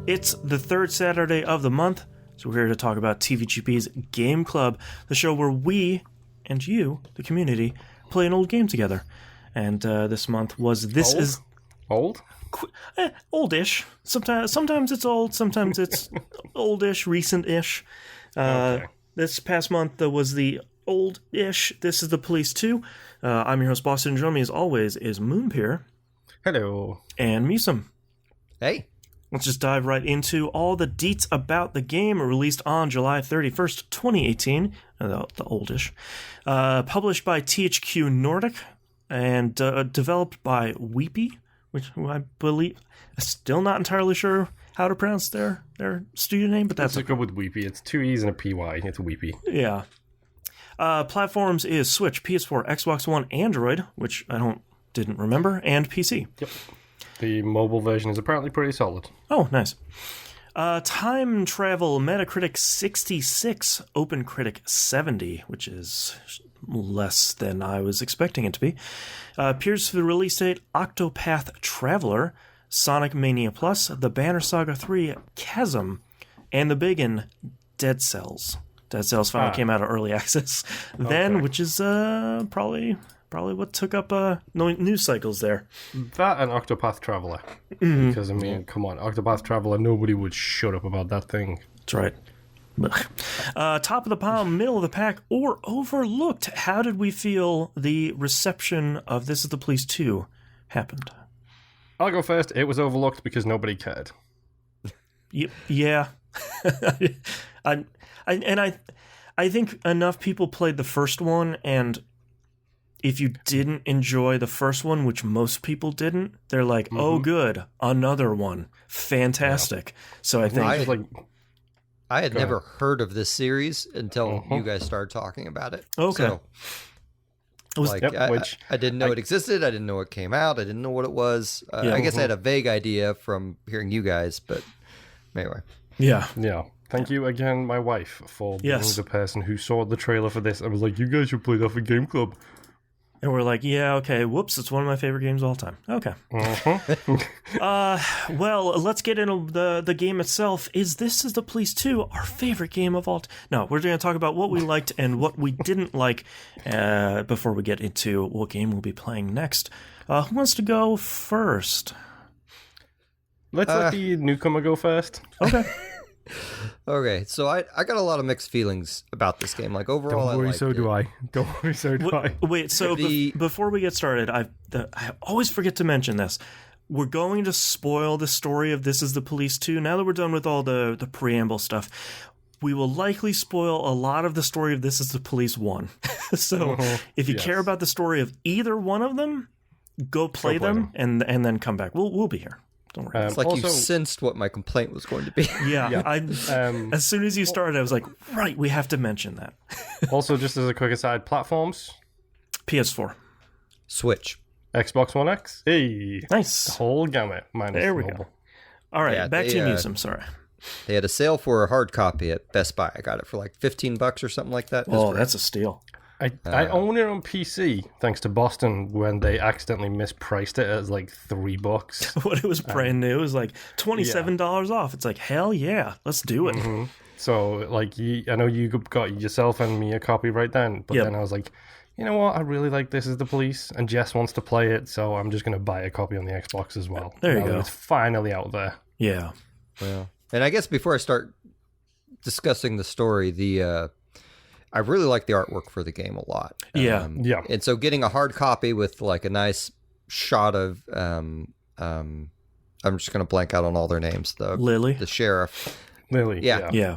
It's the third Saturday of the month, so we're here to talk about TVGP's Game Club, the show where we and you, the community, play an old game together. And this month was This old? Is... Old? Oldish. Sometimes it's old, sometimes it's oldish, recent-ish. Okay. This past month was the old-ish This Is the Police 2. I'm your host, Boston, and joining me as always is Moonpir. Hello. And MusiM. Hey. Let's just dive right into all the deets about the game released on July 31st, 2018, the oldish. Published by THQ Nordic and developed by Weepy, which I believe, I'm still not entirely sure how to pronounce their studio name, but that's Let's go with Weepy. It's two E's and a PY. It's Weepy. Yeah. Platforms is Switch, PS4, Xbox One, Android, which I didn't remember, and PC. Yep. The mobile version is apparently pretty solid. Oh, nice. Time travel, Metacritic 66, OpenCritic 70, which is less than I was expecting it to be. Appears for the release date, Octopath Traveler, Sonic Mania Plus, The Banner Saga 3, Chasm, and the biggin, Dead Cells. Dead Cells finally came out of early access then, Okay. which is probably what took up news cycles there. That and Octopath Traveler. Mm-hmm. Because, I mean, come on, Octopath Traveler, nobody would shut up about that thing. That's right. Top of the pile, middle of the pack, or overlooked. How did we feel the reception of This Is the Police 2 happened? I'll go first. It was overlooked because nobody cared. Yeah. I think enough people played the first one, and if you didn't enjoy the first one, which most people didn't, they're like, oh, good, another one. Fantastic. Yeah. So I think... I had never heard of this series until you guys started talking about it. Okay. So, I didn't know it existed. I didn't know it came out. I didn't know what it was. I guess I had a vague idea from hearing you guys, but anyway. Yeah. Yeah. Thank you again, my wife, for being the person who saw the trailer for this and was like, you guys should play that for Game Club. And we're like, yeah, okay, whoops, it's one of my favorite games of all time. Okay. Well, let's get into the game itself. This Is the Police 2 our favorite game of all time? No, we're going to talk about what we liked and what we didn't like before we get into what game we'll be playing next. Who wants to go first? Let's let the newcomer go first. Okay. Okay, so I got a lot of mixed feelings about this game. Like, overall, Don't worry, I liked so it. do I. Don't worry, so do I. Wait, so before we get started, I always forget to mention this. We're going to spoil the story of This Is the Police 2. Now that we're done with all the preamble stuff, we will likely spoil a lot of the story of This Is the Police 1. So if you care about the story of either one of them, go play them. And then come back. We'll be here. Don't worry. It's like you sensed what my complaint was going to be. Yeah. As soon as you started, I was like, right, we have to mention that. Also, just as a quick aside, platforms. PS4. Switch. Xbox One X. Hey. Nice. The whole gamut. There we go. All right, back to MusiM, sorry. They had a sale for a hard copy at Best Buy. I got it for like $15 or something like that. Oh, that's a steal. I own it on PC, thanks to Boston, when they accidentally mispriced it as like $3. When it was brand new, it was like $27 off. It's like, hell yeah, let's do it. Mm-hmm. So, like, I know you got yourself and me a copy right then, but then I was like, you know what, I really like This Is the Police, and Jess wants to play it, so I'm just going to buy a copy on the Xbox as well. There you go. It's finally out there. Yeah. Well, and I guess before I start discussing the story, I really like the artwork for the game a lot. Yeah. And so getting a hard copy with like a nice shot of, I'm just going to blank out on all their names. Lily. The sheriff. Lily. Yeah.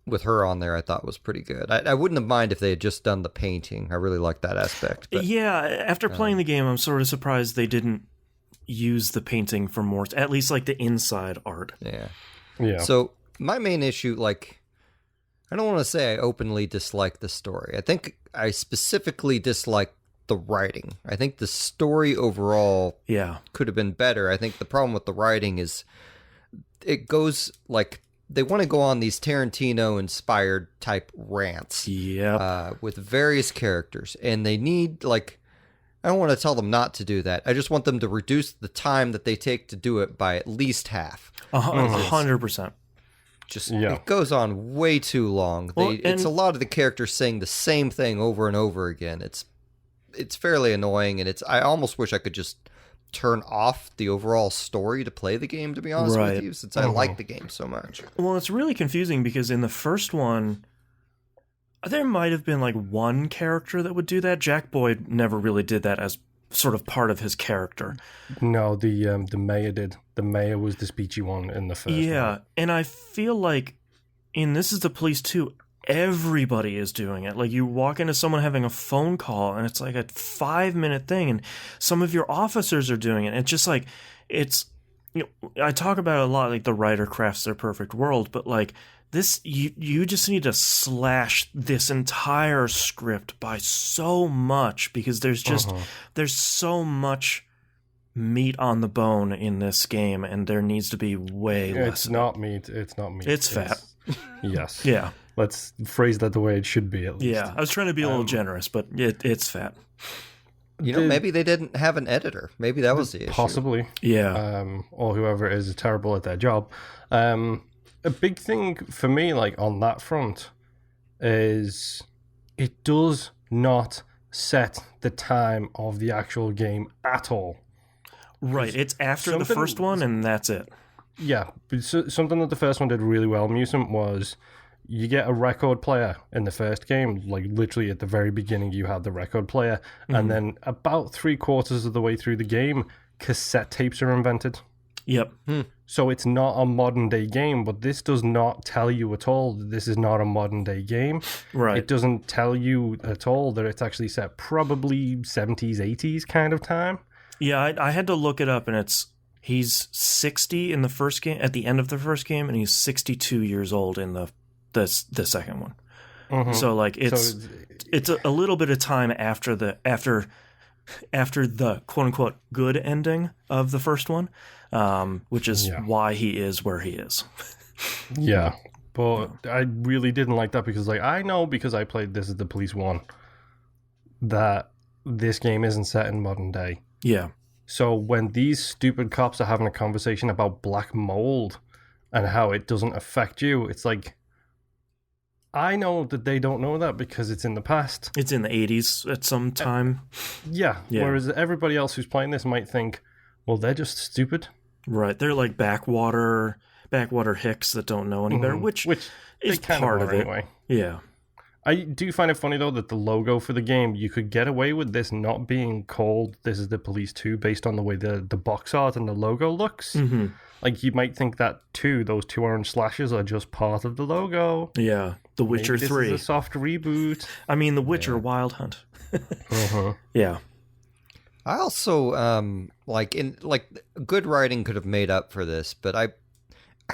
With her on there, I thought was pretty good. I wouldn't have minded if they had just done the painting. I really like that aspect. But, yeah. After playing the game, I'm sort of surprised they didn't use the painting for more, at least like the inside art. Yeah. So my main issue, like, I don't want to say I openly dislike the story. I think I specifically dislike the writing. I think the story overall could have been better. I think the problem with the writing is it goes like they want to go on these Tarantino-inspired type rants with various characters, and they need, like, I don't want to tell them not to do that. I just want them to reduce the time that they take to do it by at least half. 100%. It goes on way too long. It's a lot of the characters saying the same thing over and over again. It's fairly annoying, and I almost wish I could just turn off the overall story to play the game, to be honest with you, since I like the game so much. Well, it's really confusing because in the first one, there might have been like one character that would do that. Jack Boyd never really did that as sort of part of his character. No, the mayor did. The mayor was the speechy one in the first one. Yeah, and I feel like in This Is the Police 2, everybody is doing it. Like, you walk into someone having a phone call, and it's like a 5-minute thing, and some of your officers are doing it. It's just like, I talk about it a lot, like the writer crafts their perfect world, but like this, you just need to slash this entire script by so much, because there's so much meat on the bone in this game, and there needs to be way less. It's not meat. It's fat. Yes. Yeah. Let's phrase that the way it should be, at least. Yeah, I was trying to be a little generous, but it's fat. Maybe they didn't have an editor. Maybe that was the issue. Possibly. Yeah. Or whoever is terrible at their job. A big thing for me, like, on that front, is it does not set the time of the actual game at all. Right, it's after the first one, and that's it. Yeah, but something that the first one did really well, MusiM, was you get a record player in the first game. Like, literally at the very beginning, you have the record player. And then about 3/4 of the way through the game, cassette tapes are invented. Yep. So it's not a modern-day game, but this does not tell you at all that this is not a modern-day game. Right. It doesn't tell you at all that it's actually set probably 70s, 80s kind of time. Yeah, I had to look it up, and he's 60 in the first game, at the end of the first game, and he's 62 years old in the second one. So like it's a little bit of time after the quote unquote good ending of the first one, which is why he is where he is. Yeah, but I really didn't like that, because like I know, because I played This Is the Police 1, that this game isn't set in modern day. Yeah. So when these stupid cops are having a conversation about black mold and how it doesn't affect you, it's like, I know that they don't know that because it's in the past. It's in the 80s at some time. Yeah. Whereas everybody else who's playing this might think, well, they're just stupid. Right. They're like backwater hicks that don't know any better, which is part of it. Anyway. Yeah. I do find it funny, though, that the logo for the game, you could get away with this not being called This Is the Police 2 based on the way the box art and the logo looks. Like, you might think that, too, those 2 orange slashes are just part of the logo. Yeah, The Witcher 3. This is a soft reboot. I mean, The Witcher Wild Hunt. Yeah. I also, good writing could have made up for this, but I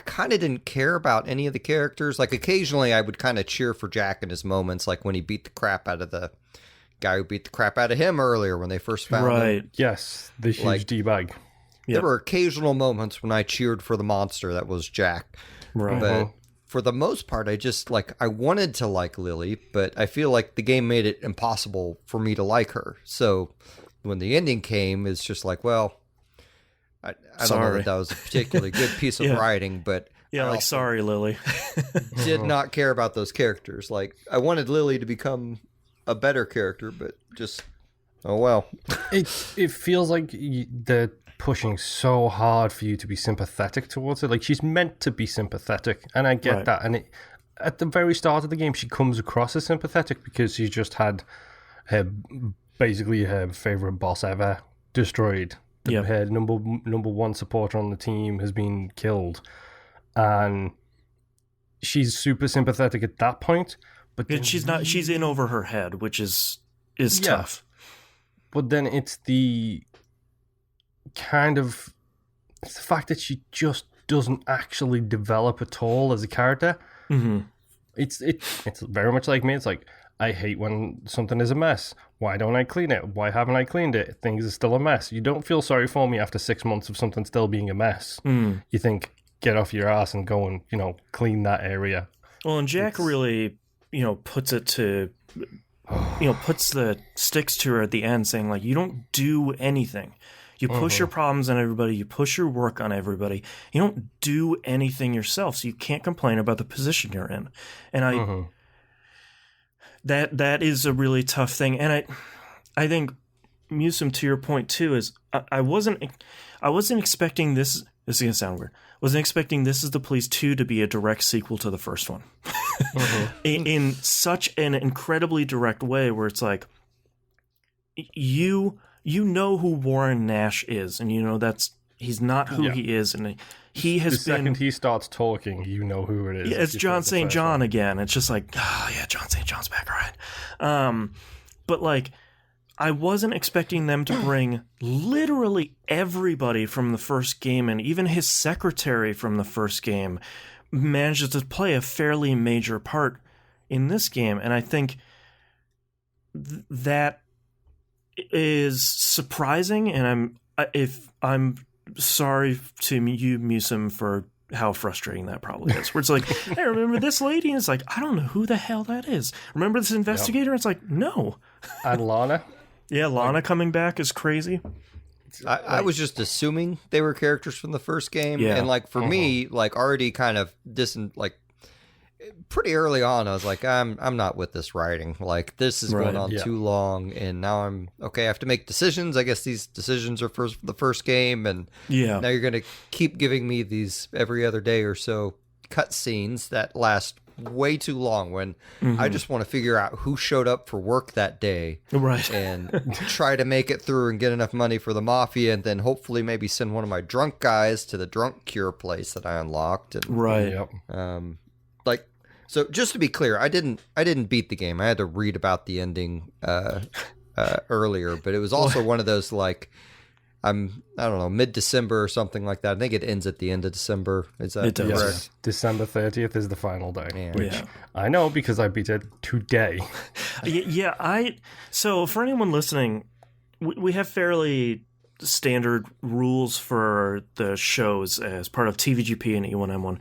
kind of didn't care about any of the characters. Like, occasionally I would kind of cheer for Jack in his moments, like when he beat the crap out of the guy who beat the crap out of him earlier when they first found him. Yes, the huge D-bag. There were occasional moments when I cheered for the monster that was Jack. Right. But for the most part, I wanted to like Lily, but I feel like the game made it impossible for me to like her. So when the ending came, it's just like, well, I don't know that was a particularly good piece of writing, but sorry, Lily. did not care about those characters. Like, I wanted Lily to become a better character, but just, oh well. It feels like they're pushing so hard for you to be sympathetic towards her. Like, she's meant to be sympathetic, and I get that. And at the very start of the game, she comes across as sympathetic because she's just had her favorite boss ever destroyed. Her number one supporter on the team has been killed, and she's super sympathetic at that point. But she's not. She's in over her head, which is tough. But then it's the fact that she just doesn't actually develop at all as a character. It's very much like me. It's like, I hate when something is a mess. Why don't I clean it? Why haven't I cleaned it? Things are still a mess. You don't feel sorry for me after 6 months of something still being a mess. You think, get off your ass and go and, clean that area. Well, and Jack really, puts it to, puts the sticks to her at the end, saying, like, you don't do anything. You push your problems on everybody. You push your work on everybody. You don't do anything yourself, so you can't complain about the position you're in. And that is a really tough thing. And I think, MusiM, to your point too, is I wasn't expecting this. This is gonna sound weird. Wasn't expecting This Is the Police 2 to be a direct sequel to the first one, in such an incredibly direct way, where it's like, you know who Warren Nash is, and you know he's not who he is, and he has the second he starts talking, you know who it is. Yeah, it's John St. John again. It's just like, John St. John's back, all right. But like, I wasn't expecting them to bring literally everybody from the first game, and even his secretary from the first game manages to play a fairly major part in this game. And I think that is surprising, and I'm sorry to you, MusiM, for how frustrating that probably is. Where it's like, hey, remember this lady? And it's like, I don't know who the hell that is. Remember this investigator? It's like, no. And Lana? Yeah, Lana coming back is crazy. I was just assuming they were characters from the first game, and like for me, like already kind of pretty early on, I was like, I'm not with this writing. Like, this is going on too long, and now I'm okay. I have to make decisions. I guess these decisions are for the first game, and now you're going to keep giving me these every other day or so cutscenes that last way too long, when I just want to figure out who showed up for work that day, right, and try to make it through and get enough money for the mafia, and then hopefully maybe send one of my drunk guys to the drunk cure place that I unlocked. And, right. Like, so just to be clear, I didn't beat the game. I had to read about the ending earlier, but it was also one of those, like, I don't know, mid-December or something like that. I think it ends at the end of December. Is that correct? Yes. December 30th is the final day, which I know because I beat it today. So for anyone listening, we have fairly standard rules for the shows as part of TVGP and E1M1.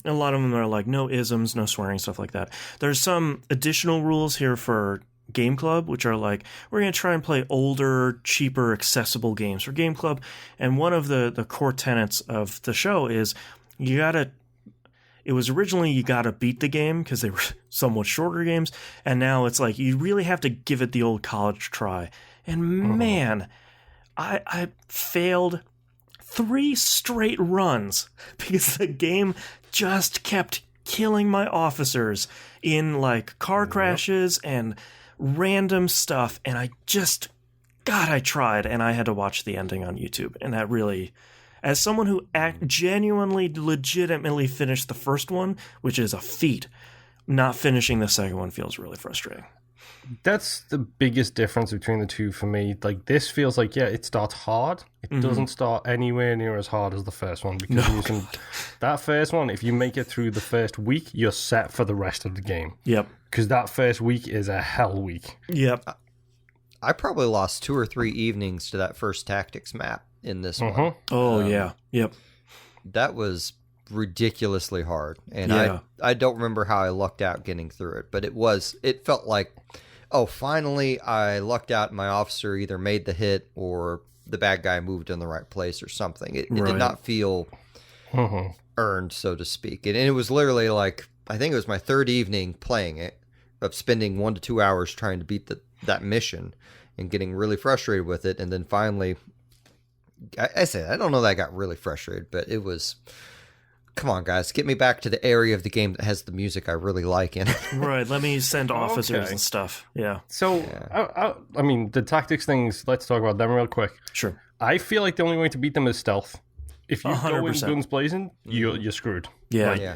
A lot of them are like no isms, no swearing, stuff like that. There's some additional rules here for Game Club, which are like, we're going to try and play older, cheaper, accessible games for Game Club. And one of the core tenets of the show is it was originally you gotta beat the game because they were somewhat shorter games, and now it's like you really have to give it the old college try. And man, I failed 3 straight runs because the game just kept killing my officers in like car crashes and random stuff, and I tried, and I had to watch the ending on YouTube, and that really, as someone who genuinely, legitimately finished the first one, which is a feat, not finishing the second one feels really frustrating. That's the biggest difference between the two for me. Like, this feels like, it starts hard. It doesn't start anywhere near as hard as the first one, because that first one, if you make it through the first week, you're set for the rest of the game. Yep. Because that first week is a hell week. Yep. I probably lost 2 or 3 evenings to that first tactics map in this one. Oh, yeah. Yep. That was ridiculously hard, and I don't remember how I lucked out getting through it, but it felt like, oh, finally I lucked out and my officer either made the hit or the bad guy moved in the right place or something. It did not feel earned, so to speak. And it was literally like, I think it was my 3rd evening playing it, of spending 1 to 2 hours trying to beat that mission and getting really frustrated with it. And then finally, I don't know that I got really frustrated, but it was, come on, guys, get me back to the area of the game that has the music I really like in it. Right, let me send officers and stuff. Yeah. So, I mean, the tactics things, let's talk about them real quick. Sure. I feel like the only way to beat them is stealth. If you 100%. go in guns blazing, you're screwed. Yeah.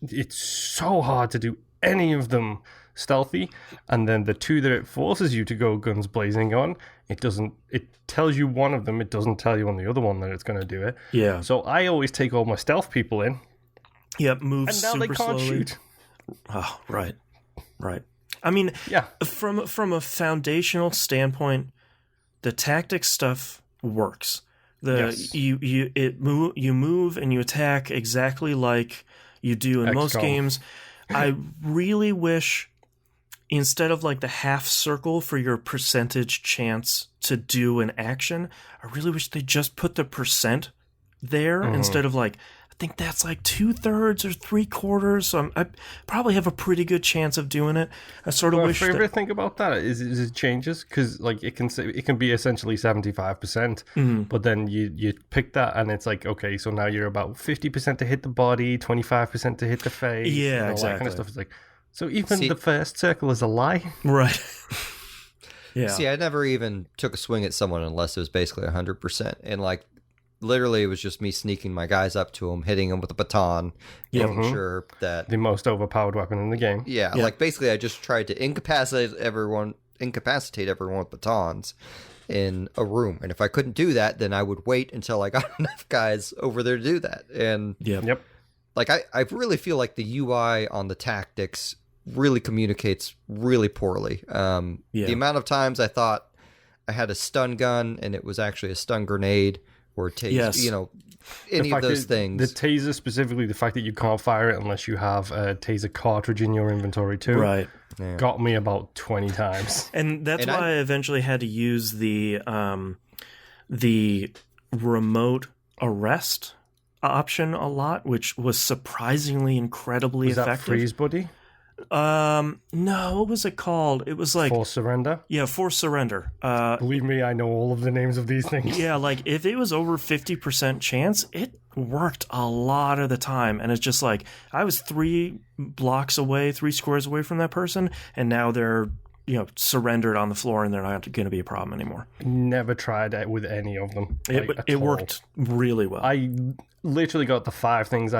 It's so hard to do any of them stealthy, and then the 2 that it forces you to go guns blazing on, it tells you one of them, it doesn't tell you on the other one that it's going to do it. Yeah. So I always take all my stealth people in. Yep, move and now super they can't slowly. shoot. Oh, right. I mean, from a foundational standpoint, the tactics stuff works. You move and you attack exactly like you do in most games. I really wish, instead of like the half circle for your percentage chance to do an action, I really wish they just put the percent there instead of like, I think that's like 2/3 or 3/4. So I probably have a pretty good chance of doing it. I sort of wish. My favorite thing about that is it changes, because like it can be essentially 75%, but then you pick that and it's like, okay, so now you're about 50% to hit the body, 25% to hit the face, yeah, and all exactly. that kind of stuff. It's like, so even the first circle is a lie, right? Yeah. See, I never even took a swing at someone unless it was basically 100%, and like. Literally, it was just me sneaking my guys up to him, hitting him with a baton, making sure that the most overpowered weapon in the game. Yeah, like basically, I just tried to incapacitate everyone with batons in a room, and if I couldn't do that, then I would wait until I got enough guys over there to do that. And like I really feel like the UI on the tactics really communicates really poorly. The amount of times I thought I had a stun gun and it was actually a stun grenade. Or taser, you know, any of those things. The taser specifically, the fact that you can't fire it unless you have a taser cartridge in your inventory too, right? Got me about 20 times. And that's why I eventually had to use the remote arrest option a lot, which was surprisingly incredibly effective. Was that Freeze Buddy? No, what was it called? It was like Forced Surrender. Yeah, Forced Surrender. Believe me, I know all of the names of these things. Yeah, like if it was over 50% chance, it worked a lot of the time. And it's just like I was 3 squares away from that person, and now they're surrendered on the floor, and they're not going to be a problem anymore. Never tried it with any of them. It worked really well. I literally got the 5 things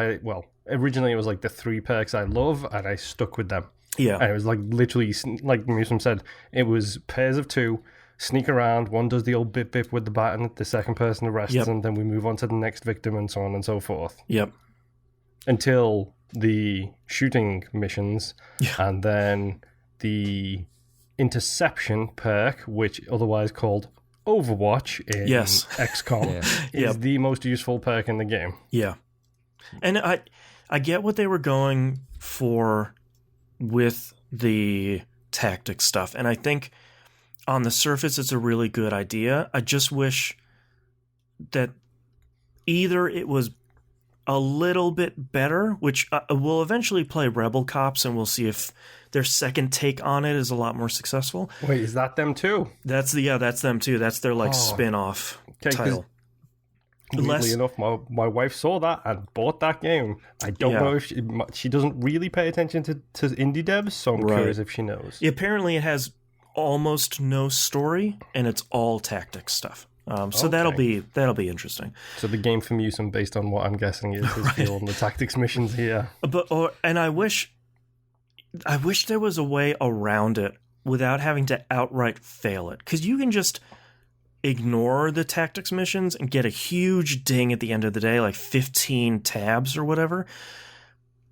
originally it was like the 3 perks I love, and I stuck with them. Yeah. And it was like literally, like MusiM said, it was pairs of 2, sneak around, one does the old bip bip with the baton, the second person arrests, and then we move on to the next victim, and so on and so forth. Yep. Until the shooting missions, and then the interception perk, which otherwise called Overwatch in XCOM, is the most useful perk in the game. Yeah. And I get what they were going for with the tactics stuff, and I think on the surface it's a really good idea. I just wish that either it was a little bit better, which we'll eventually play Rebel Cops, and we'll see if their second take on it is a lot more successful. Wait, is that them too? That's them too. That's their spin-off title. Weirdly enough, my wife saw that and bought that game. I don't know if she doesn't really pay attention to indie devs, so I'm curious if she knows. Apparently, it has almost no story, and it's all tactics stuff. So that'll be interesting. So the game from MusiM, based on what I'm guessing, is on the tactics missions here. And I wish there was a way around it without having to outright fail it, because you can just ignore the tactics missions and get a huge ding at the end of the day, like 15 tabs or whatever,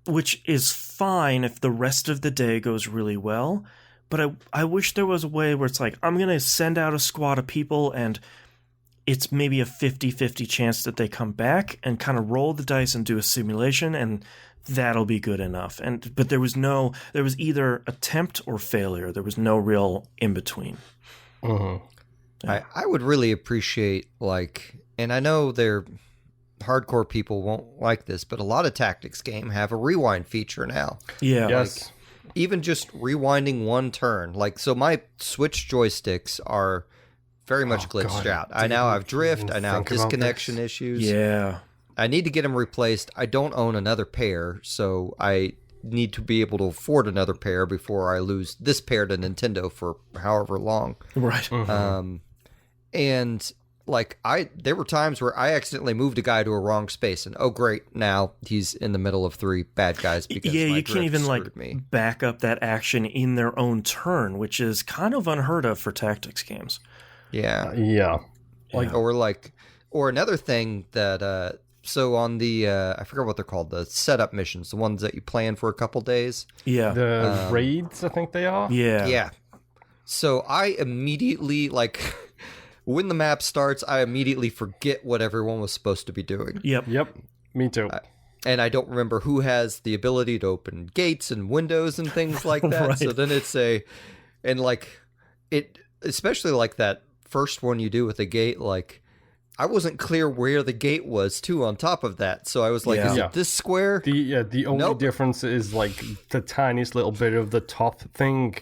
which is fine if the rest of the day goes really well. But I wish there was a way where it's like, I'm going to send out a squad of people, and it's maybe a 50-50 chance that they come back, and kind of roll the dice and do a simulation, and that'll be good enough. But there was either attempt or failure. There was no real in between. Mm-hmm. I would really appreciate, and I know they're hardcore people won't like this, but a lot of tactics game have a rewind feature now. Yeah. Yes. Even just rewinding one turn. So my Switch joysticks are very much glitched out. I now have drift. I now have disconnection issues. Yeah. I need to get them replaced. I don't own another pair, so I need to be able to afford another pair before I lose this pair to Nintendo for however long. Right. Mm-hmm. And there were times where I accidentally moved a guy to a wrong space, and oh great, now he's in the middle of 3 bad guys because my you can't even me. back up that action in their own turn, which is kind of unheard of for tactics games. Yeah. Or another thing that so on the I forget what they're called, the setup missions, the ones that you plan for a couple days. Yeah. The raids, I think they are. Yeah. Yeah. So I immediately when the map starts, I immediately forget what everyone was supposed to be doing. Yep. Me too. And I don't remember who has the ability to open gates and windows and things like that. Right. So then especially that first one you do with the gate, like, I wasn't clear where the gate was, too, on top of that. So I was like, is it this square? The only difference is, like, the tiniest little bit of the top thing.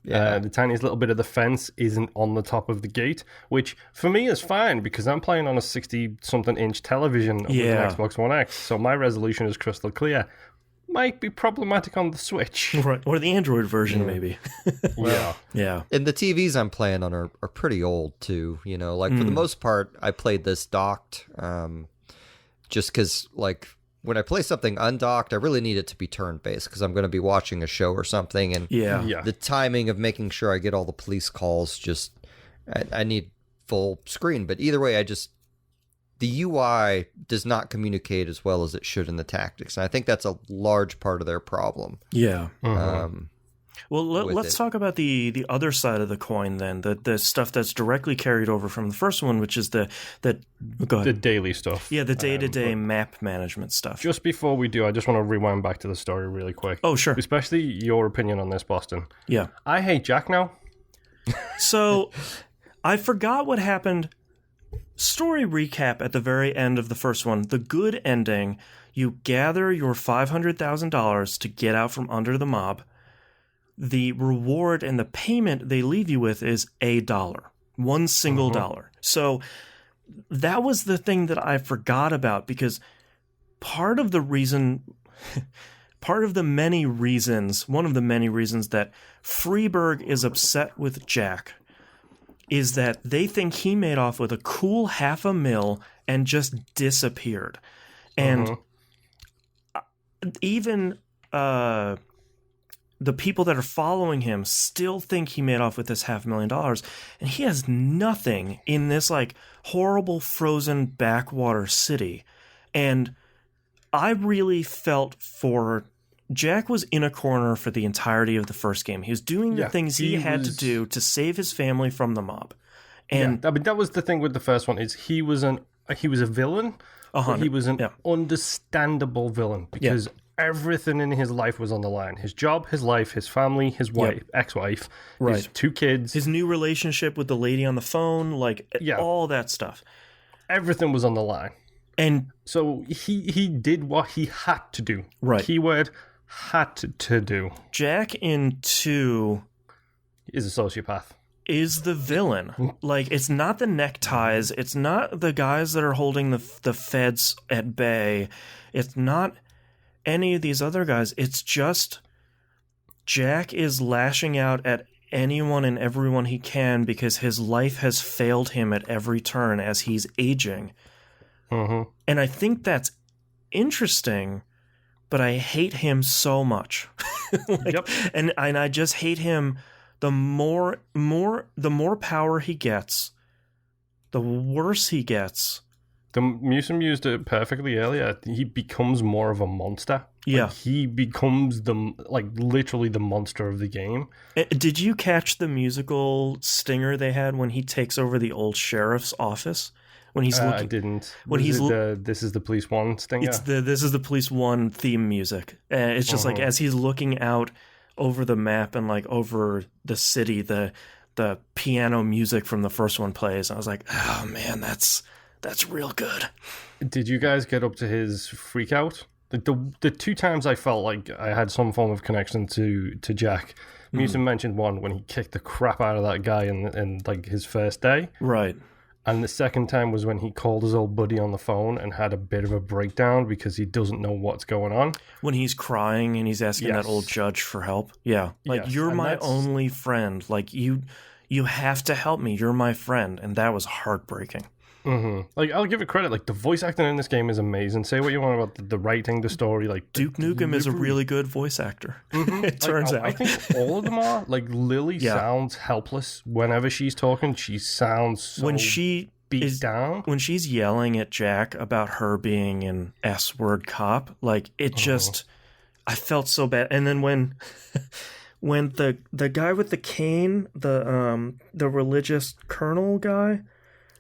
The tiniest little bit of the fence isn't on the top of the gate, which for me is fine because I'm playing on a 60-something inch television with an Xbox One X, so my resolution is crystal clear. Might be problematic on the Switch. Right, or the Android version, maybe. Yeah. And the TVs I'm playing on are pretty old, too. You know, like, for the most part, I played this docked, just because, like, when I play something undocked, I really need it to be turn-based because I'm going to be watching a show or something, and the timing of making sure I get all the police calls, just, I need full screen. But either way, the UI does not communicate as well as it should in the tactics, and I think that's a large part of their problem. Yeah. Well, let's talk about the other side of the coin then, the stuff that's directly carried over from the first one, which is the daily stuff. Yeah, the day-to-day map management stuff. Just before we do, I just want to rewind back to the story really quick. Oh, sure. Especially your opinion on this, Boston. Yeah. I hate Jack now. So, I forgot what happened. Story recap at the very end of the first one. The good ending, you gather your $500,000 to get out from under the mob. The reward and the payment they leave you with is $1. One single dollar. So that was the thing that I forgot about, because one of the many reasons that Freeburg is upset with Jack is that they think he made off with a cool $500,000 and just disappeared. And even the people that are following him still think he made off with this $500,000, and he has nothing in this, like, horrible frozen backwater city. And I really felt for Jack was in a corner for the entirety of the first game. He was doing the things he had to do to save his family from the mob. And I mean, that was the thing with the first one, is he was a villain, but he was an understandable villain, because everything in his life was on the line. His job, his life, his family, his wife, ex-wife, his 2 kids. His new relationship with the lady on the phone, like, all that stuff. Everything was on the line. And so he did what he had to do. Right. Keyword, had to do. Jack in 2 is a sociopath. Is the villain. Like, it's not the neckties. It's not the guys that are holding the feds at bay. It's not any of these other guys. It's just Jack is lashing out at anyone and everyone he can because his life has failed him at every turn as he's aging. And I think that's interesting, but I hate him so much. And I just hate him. The more power he gets, the worse he gets. The MusiM used it perfectly earlier. He becomes more of a monster. Yeah. He becomes literally the monster of the game. Did you catch the musical stinger they had when he takes over the old sheriff's office? When he's looking, I didn't. When he's This Is the Police 1 stinger? It's the This Is the Police 1 theme music. It's just like as he's looking out over the map and like over the city, the piano music from the first one plays. I was like, oh man, that's real good. Did you guys get up to his freak out? The 2 times I felt like I had some form of connection to Jack. MusiM mentioned one when he kicked the crap out of that guy in like his first day. Right. And the second time was when he called his old buddy on the phone and had a bit of a breakdown because he doesn't know what's going on. When he's crying and he's asking that old judge for help. Yeah. Like, you're my only friend. Like, you have to help me. You're my friend. And that was heartbreaking. Like, I'll give it credit. Like, the voice acting in this game is amazing. Say what you want about the writing, the story. Like, Duke Nukem is a really good voice actor. It turns out. I think all of them are. Like, Lily sounds helpless whenever she's talking. She sounds so beat down. When she's yelling at Jack about her being an S-word cop, like, it just... I felt so bad. And then when the guy with the cane, the religious colonel guy...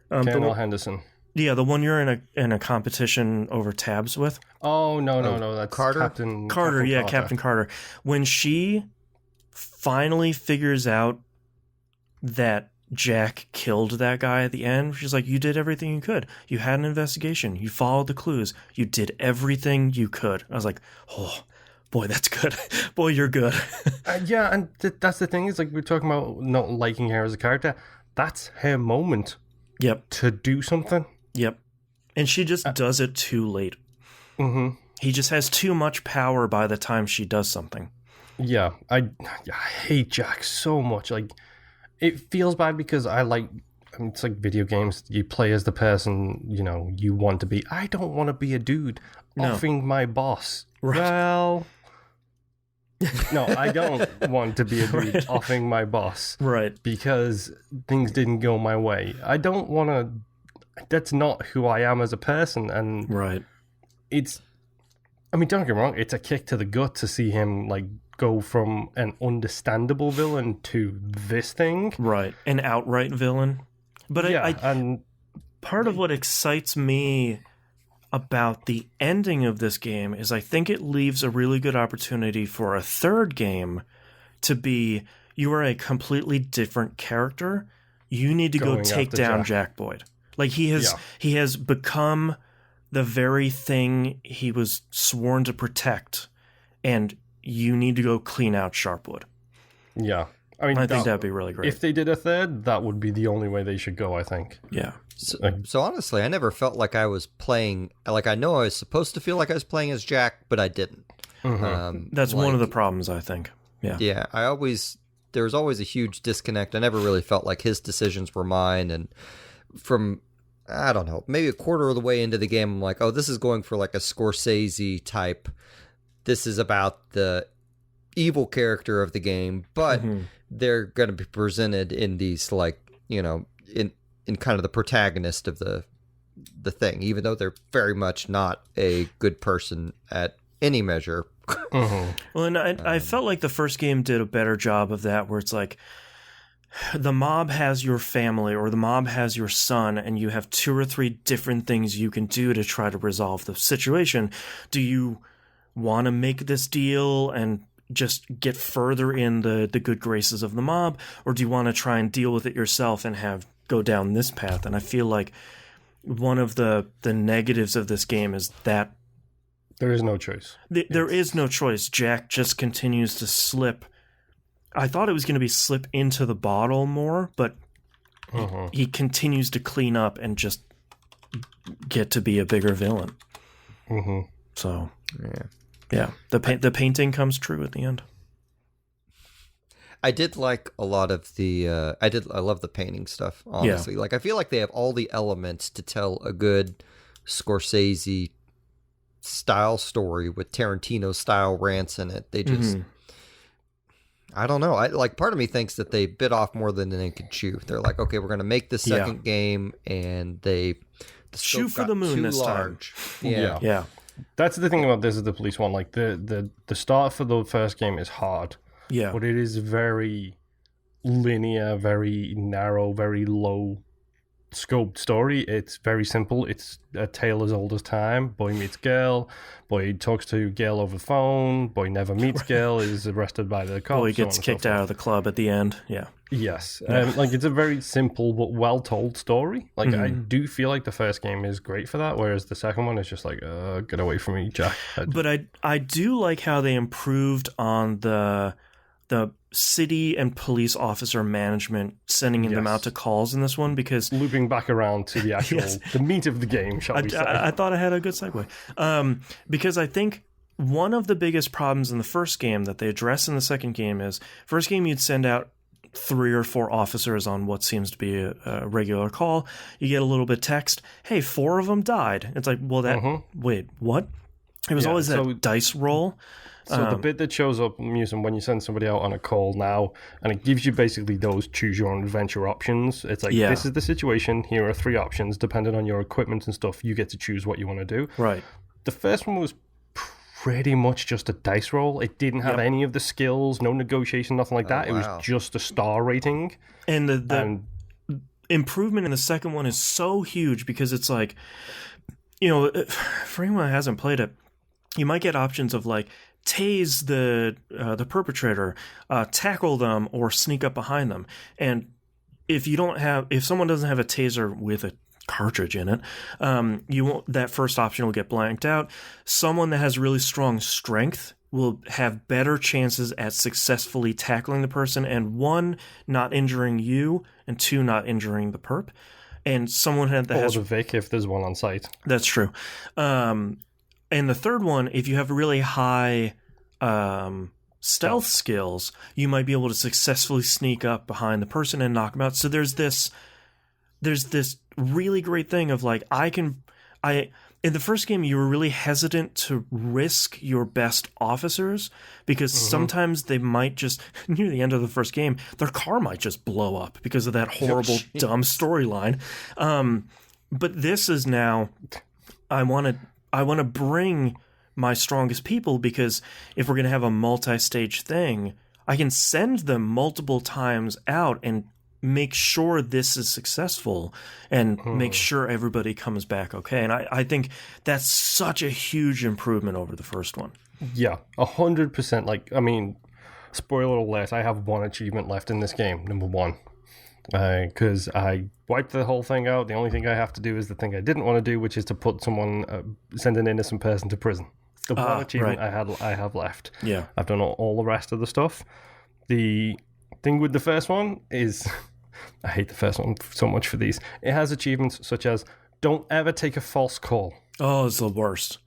Colonel Henderson. Yeah, the one you're in a competition over tabs with. Oh, no. That's Carter? Captain Carter. Captain Carter. When she finally figures out that Jack killed that guy at the end. She's like, you did everything you could. You had an investigation. You followed the clues. You did everything you could. I was like, oh, boy, that's good. Boy, you're good. Yeah, and that's the thing is, like, we're talking about not liking her as a character. That's her moment. Yep. To do something. Yep. And she just does it too late. Mm-hmm. He just has too much power by the time she does something. Yeah, I hate Jack so much. Like, it feels bad because it's like video games. You play as the person, you want to be. I don't want to be a dude offing my boss. Right. Well, no, I don't want to be a dude offing my boss. Right. Because things didn't go my way. I don't want to. That's not who I am as a person. And right. Don't get me wrong, it's a kick to the gut to see him, like, go from an understandable villain to this thing. Right. An outright villain. But and part of what excites me about the ending of this game is I think it leaves a really good opportunity for a third game to be, you are a completely different character. You need to go take down Jack Boyd. Like, he has become the very thing he was sworn to protect, and you need to go clean out Sharpwood. Yeah. I think that'd be really great. If they did a third, that would be the only way they should go, I think. Yeah. So honestly, I never felt like I was playing, like, I know I was supposed to feel like I was playing as Jack, but I didn't. Mm-hmm. That's one of the problems, I think. Yeah. Yeah. There was always a huge disconnect. I never really felt like his decisions were mine. And from, I don't know, maybe a quarter of the way into the game, I'm like, oh, this is going for like a Scorsese type. This is about the evil character of the game, but they're going to be presented in these, like, in kind of the protagonist of the thing, even though they're very much not a good person at any measure. Well, and I felt like the first game did a better job of that, where it's like, the mob has your family or the mob has your son, and you have 2 or 3 different things you can do to try to resolve the situation. Do you want to make this deal and just get further in the good graces of the mob, or do you want to try and deal with it yourself and go down this path? And I feel like one of the negatives of this game is that there is no choice. There is no choice. Jack just continues to slip. I thought it was going to be slip into the bottle more, but he continues to clean up and just get to be a bigger villain. So, yeah, the painting comes true at the end. I did like a lot of the. I love the painting stuff. Honestly, like, I feel like they have all the elements to tell a good Scorsese style story with Tarantino style rants in it. They just. I don't know. Part of me thinks that they bit off more than they could chew. They're like, okay, we're going to make the second game, and the shoot for the moon this large. Time. Yeah. That's the thing about this is the police one. Like, the start for the first game is hard. Yeah. But it is very linear, very narrow, very low scoped story. It's very simple. It's a tale as old as time. Boy meets girl. Boy talks to girl over phone. Boy never meets girl. Is arrested by the cops. Boy gets kicked out of the club at the end. Yeah. Yes. It's a very simple but well told story. Like, I do feel like the first game is great for that, whereas the second one is just like, get away from me, Jack. But I do like how they improved on the city and police officer management, sending them out to calls in this one, because looping back around to the actual the meat of the game, shall we say. I thought I had a good segue, because I think one of the biggest problems in the first game that they address in the second game is, first game you'd send out 3 or 4 officers on what seems to be a regular call. You get a little bit text, hey, 4 of them died. It's like, well, wait, what? It was always that dice roll. So the bit that shows up in MusiM when you send somebody out on a call now, and it gives you basically those choose your own adventure options. It's like, this is the situation, here are 3 options, depending on your equipment and stuff, you get to choose what you want to do. Right. The first one was pretty much just a dice roll. It didn't have any of the skills, no negotiation, nothing like that. It was just a star rating. And the improvement in the second one is so huge, because it's like, for anyone that hasn't played it, you might get options of like, tase the perpetrator, tackle them, or sneak up behind them. And if someone doesn't have a taser with a cartridge in it, that first option will get blanked out. Someone that has really strong strength will have better chances at successfully tackling the person, and 1, not injuring you, and 2, not injuring the perp. And someone that has... Or the Vic, if there's one on site. That's true. And the third one, if you have really high stealth skills, you might be able to successfully sneak up behind the person and knock them out. So there's this really great thing of like, in the first game, you were really hesitant to risk your best officers because sometimes they might just, near the end of the first game, their car might just blow up because of that horrible, dumb storyline. But this is now, I want to bring my strongest people, because if we're going to have a multi-stage thing, I can send them multiple times out and make sure this is successful and make sure everybody comes back okay. And I think that's such a huge improvement over the first one. Yeah, 100%. Like, I mean, spoiler alert, I have 1 achievement left in this game, number 1. Because I wiped the whole thing out. The only thing I have to do is the thing I didn't want to do, which is to put send an innocent person to prison. The 1 achievement right. I have left. Yeah. I've done all the rest of the stuff. The thing with the first one is... I hate the first one so much for these. It has achievements such as, don't ever take a false call. Oh, it's the worst.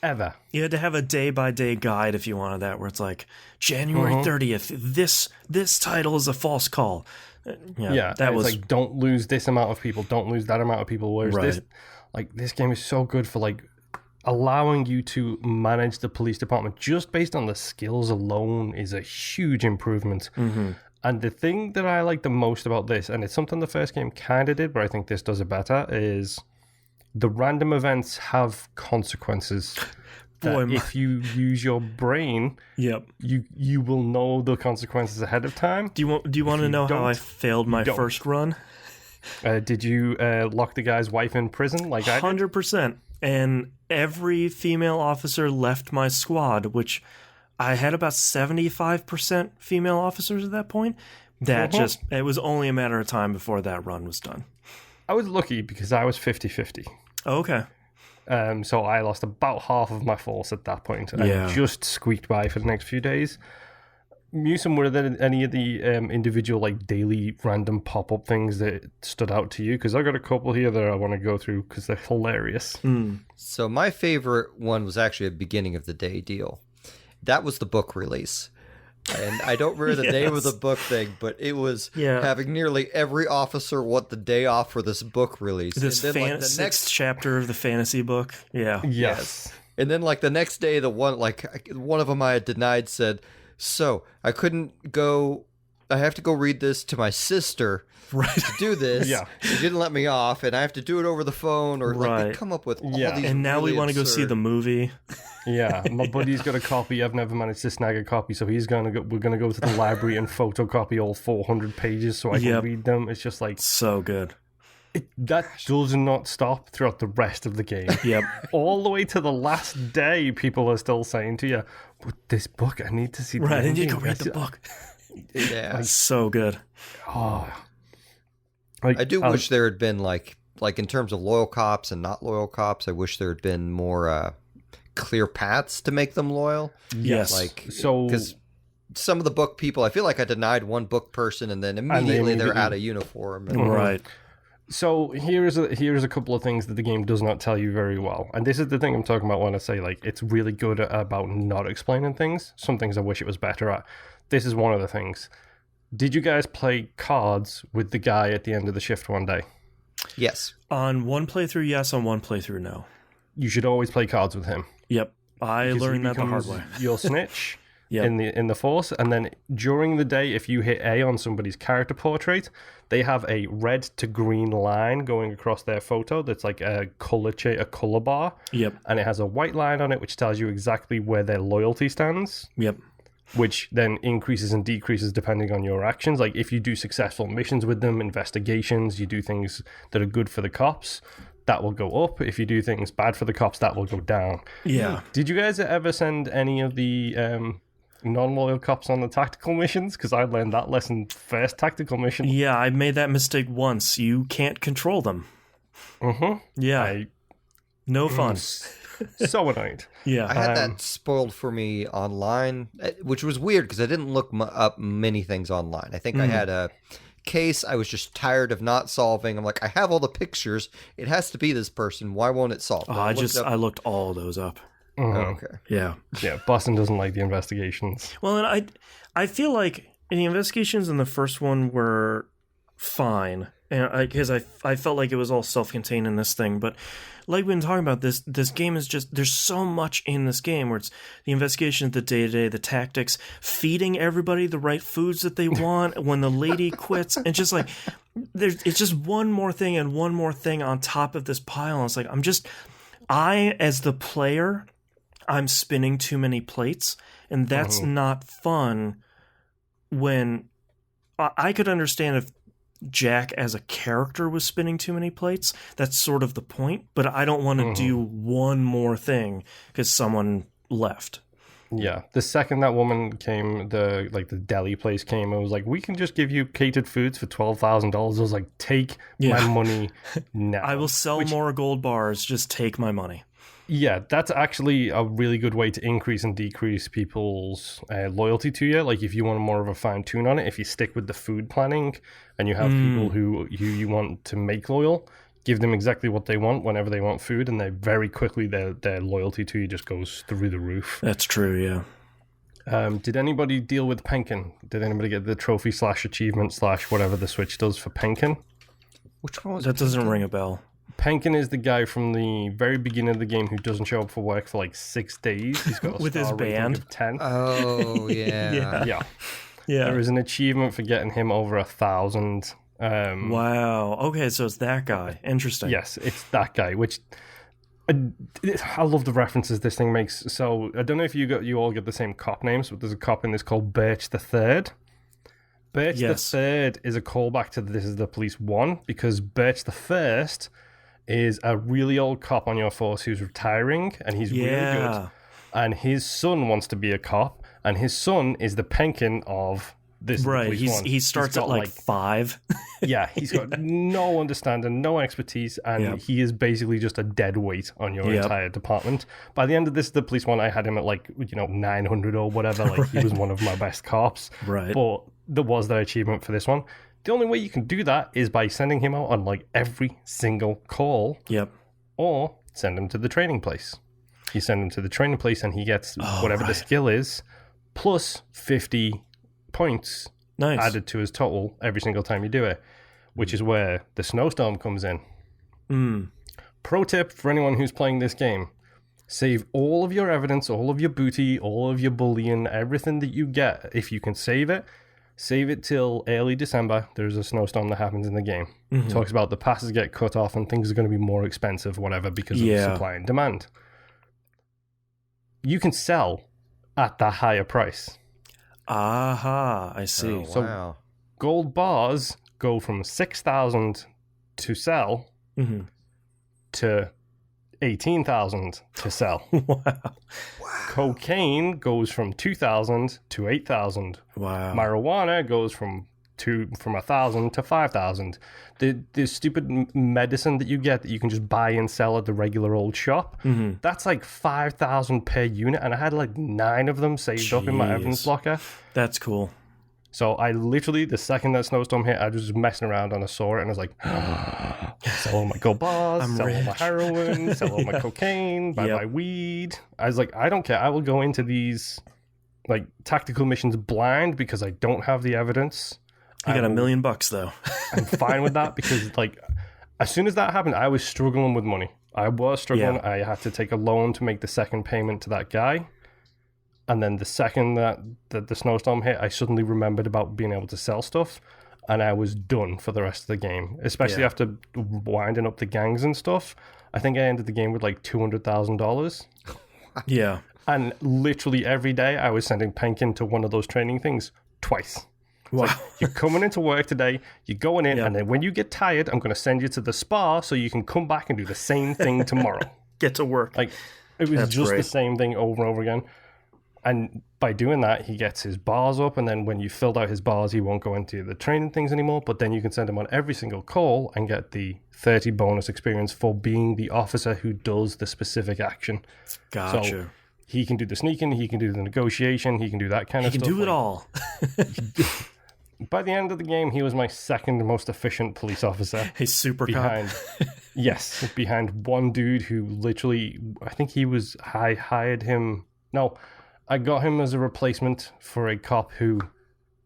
Ever. You had to have a day-by-day guide if you wanted that, where it's like, January 30th, this title is a false call. Yeah, that was like, don't lose this amount of people, don't lose that amount of people. Whereas this game is so good for like allowing you to manage the police department just based on the skills alone is a huge improvement. And the thing that I like the most about this, and it's something the first game kind of did, but I think this does it better, is the random events have consequences. If you use your brain, you will know the consequences ahead of time. Do you want to know how I failed my first run? Did you lock the guy's wife in prison like I did? 100%. And every female officer left my squad, which... I had about 75% female officers at that point. It was only a matter of time before that run was done. I was lucky because I was 50-50. Oh, okay. So I lost about half of my force at that point and just squeaked by for the next few days. MusiM, were there any of the individual like daily random pop-up things that stood out to you? Because I got a couple here that I want to go through because they're hilarious. So my favorite one was actually a beginning of the day deal. That was the book release. And I don't remember the name of the book thing, but it was having nearly every officer want the day off for this book release. This and then, the next chapter of the fantasy book. Yeah. Yes. And then like the next day, one of them I had denied said, so I couldn't go, I have to go read this to my sister to do this. She didn't let me off, and I have to do it over the phone, or like they come up with all these and now really we want to go see the movie. Yeah, my buddy's got a copy. I've never managed to snag a copy, so we're gonna go to the library and photocopy all 400 pages so I can read them. It's just like so good. That does not stop throughout the rest of the game. All the way to the last day, people are still saying to you, "But this book, I need to see." I need to go read the book. So good. I do wish there had been like in terms of loyal cops and not loyal cops. I wish there had been more clear paths to make them loyal. Yes, because some of the book people, I feel like I denied one book person, and then immediately they're out of uniform. Right. So here's a couple of things that the game does not tell you very well, and this is the thing I'm talking about when I say like it's really good about not explaining things. Some things I wish it was better at. This is one of the things. Did you guys play cards with the guy at the end of the shift one day? Yes. On one playthrough, yes. On one playthrough, no. You should always play cards with him. Yep. I learned that the hard way. Your snitch in the force, and then during the day, if you hit A on somebody's character portrait, they have a red to green line going across their photo that's like a color bar. Yep. And it has a white line on it which tells you exactly where their loyalty stands. Yep. Which then increases and decreases depending on your actions. Like if you do successful missions with them, investigations, you do things that are good for the cops, that will go up. If you do things bad for the cops, that will go down. Yeah. Did you guys ever send any of the non-loyal cops on the tactical missions, because I learned that lesson first tactical mission. Yeah, I made that mistake once. You can't control them. Yeah. No fun. So annoyed. Yeah. I had that spoiled for me online, which was weird because I didn't look up many things online. I think I had a case I was just tired of not solving. I'm like, I have all the pictures. It has to be this person. Why won't it solve? I looked all those up. Oh, okay. Yeah. Yeah, Boston doesn't like the investigations. Well, and I feel like the investigations in the first one were fine, and because I felt like it was all self-contained in this thing, but like we've been talking about, this game is just, there's so much in this game where it's the investigations, the day-to-day, the tactics, feeding everybody the right foods that they want when the lady quits, and just like it's just one more thing and one more thing on top of this pile, and it's like I as the player, I'm spinning too many plates, and that's not fun. When I could understand if Jack as a character was spinning too many plates, that's sort of the point, but I don't want to do one more thing because someone left. Yeah, the second that woman came, the deli place came, it was like, we can just give you catered foods for $12,000. I was like, take my money now. I will sell more gold bars, just take my money. Yeah, that's actually a really good way to increase and decrease people's loyalty to you. Like, if you want more of a fine tune on it, if you stick with the food planning and you have people who you want to make loyal, give them exactly what they want whenever they want food, and they very quickly, their loyalty to you just goes through the roof. That's true, yeah. Did anybody deal with Penkin? Did anybody get the trophy / achievement / whatever the Switch does for Penkin? Which one was that? Doesn't ring a bell. Penkin is the guy from the very beginning of the game who doesn't show up for work for like 6 days. He's got a with his star rating band. of 10. Oh, yeah. Yeah. Yeah. There is an achievement for getting him over 1,000. Wow. Okay, so it's that guy. Interesting. Yes, it's that guy, which I love the references this thing makes. So I don't know if you all get the same cop names, but there's a cop in this called Birch the Third. Birch the Third is a callback to This Is the Police 1, because Birch the First is a really old cop on your force who's retiring, and he's really good. And his son wants to be a cop, and his son is the Penkin of This. Right, he starts at like 5. Yeah, he's got no understanding, no expertise, and he is basically just a dead weight on your entire department. By the end of This, the Police one, I had him at 900 or whatever. Like he was one of my best cops. Right. But there was that achievement for this one. The only way you can do that is by sending him out on every single call. Yep. Or send him to the training place. You send him to the training place and he gets whatever the skill is, plus 50 points added to his total every single time you do it, which is where the snowstorm comes in. Pro tip for anyone who's playing this game: save all of your evidence, all of your booty, all of your bullion, everything that you get. If you can save it till early December. There's a snowstorm that happens in the game. It talks about the passes get cut off and things are going to be more expensive, whatever, because of supply and demand. You can sell at the higher price. Aha, I see. Oh, wow. So gold bars go from 6,000 to sell to 18,000 to sell. Wow. Cocaine goes from 2,000 to 8,000. Wow. Marijuana goes from 1,000 to 5,000. The stupid medicine that you get that you can just buy and sell at the regular old shop, that's like 5,000 per unit, and I had 9 of them saved up in my evidence locker. That's cool. So I literally, the second that snowstorm hit, I was just messing around on a sword, and I was like, sell all my gold bars, sell all my heroin, sell all my cocaine, buy my weed. I was like, I don't care. I will go into these tactical missions blind because I don't have the evidence. You got $1 million though. I'm fine with that because as soon as that happened, I was struggling with money. I was struggling. Yeah. I had to take a loan to make the second payment to that guy. And then the second that the snowstorm hit, I suddenly remembered about being able to sell stuff, and I was done for the rest of the game, especially after winding up the gangs and stuff. I think I ended the game with $200,000. Yeah. And literally every day I was sending Penkin to one of those training things twice. Wow. You're coming into work today, you're going in, and then when you get tired, I'm going to send you to the spa so you can come back and do the same thing tomorrow. Get to work. It was the same thing over and over again. And by doing that, he gets his bars up, and then when you filled out his bars, he won't go into the training things anymore, but then you can send him on every single call and get the 30 bonus experience for being the officer who does the specific action. Gotcha. So he can do the sneaking, he can do the negotiation, he can do that kind of stuff. He can do it all. By the end of the game, he was my second most efficient police officer. He's super behind. Yes, behind one dude who literally, I hired him. No, I got him as a replacement for a cop who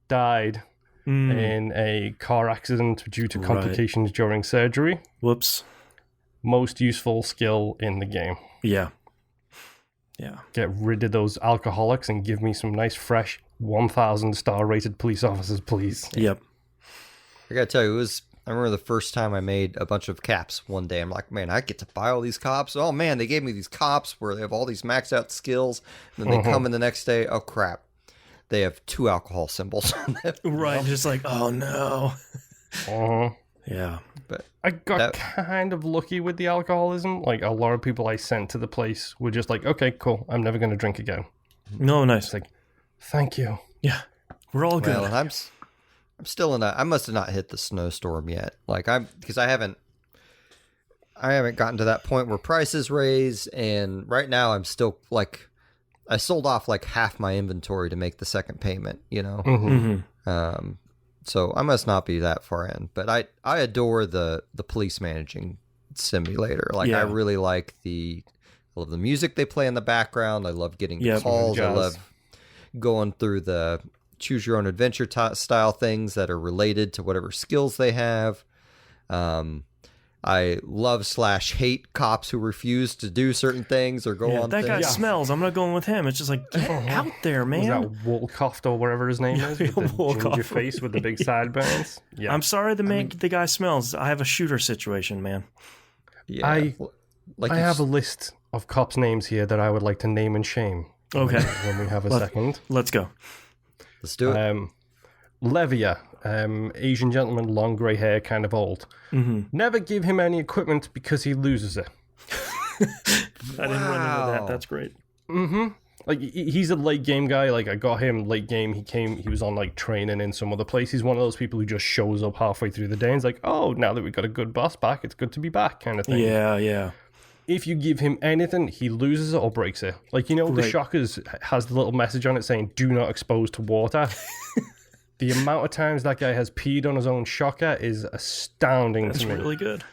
died in a car accident due to complications during surgery. Whoops. Most useful skill in the game. Yeah. Get rid of those alcoholics and give me some nice, fresh 1,000 star rated police officers, please. Yep. I gotta tell you, I remember the first time I made a bunch of caps one day. I'm like, man, I get to buy all these cops. Oh man, they gave me these cops where they have all these maxed out skills. And then they come in the next day. Oh crap. They have 2 alcohol symbols on them. Right. Just like, oh no. Yeah. But I got kind of lucky with the alcoholism. Like, a lot of people I sent to the place were just like, okay, cool. I'm never going to drink again. No, nice. It's like, thank you. Yeah. We're all good. Well, I'm still in that. I must have not hit the snowstorm yet. Like, because I haven't gotten to that point where prices raise, and right now I'm still like, I sold off like half my inventory to make the second payment, you know? Mm-hmm. So I must not be that far in, but I adore the police managing simulator. Like, I really like I love the music they play in the background. I love getting calls. I love going through the choose your own adventure style things that are related to whatever skills they have. I love / hate cops who refuse to do certain things or go on that things. guy smells. I'm not going with him. It's just like, get out there, man. Was that Wolkoff or whatever his name is? With the ginger face with the big sideburns? Yeah. I'm sorry the guy smells. I have a shooter situation, man. Yeah. I have a list of cops' names here that I would like to name and shame. Okay. When we have a second. Let's go. Let's do it. Levia, Asian gentleman, long grey hair, kind of old. Mm-hmm. Never give him any equipment because he loses it. I didn't run into that. That's great. Mm-hmm. Like, he's a late game guy. Like, I got him late game. He was on like training in some other place. He's one of those people who just shows up halfway through the day and is like, oh, now that we've got a good boss back, it's good to be back, kind of thing. Yeah. If you give him anything, he loses it or breaks it. Like, you know, the Shockers has the little message on it saying, do not expose to water. The amount of times that guy has peed on his own shocker is astounding to me. That's really good.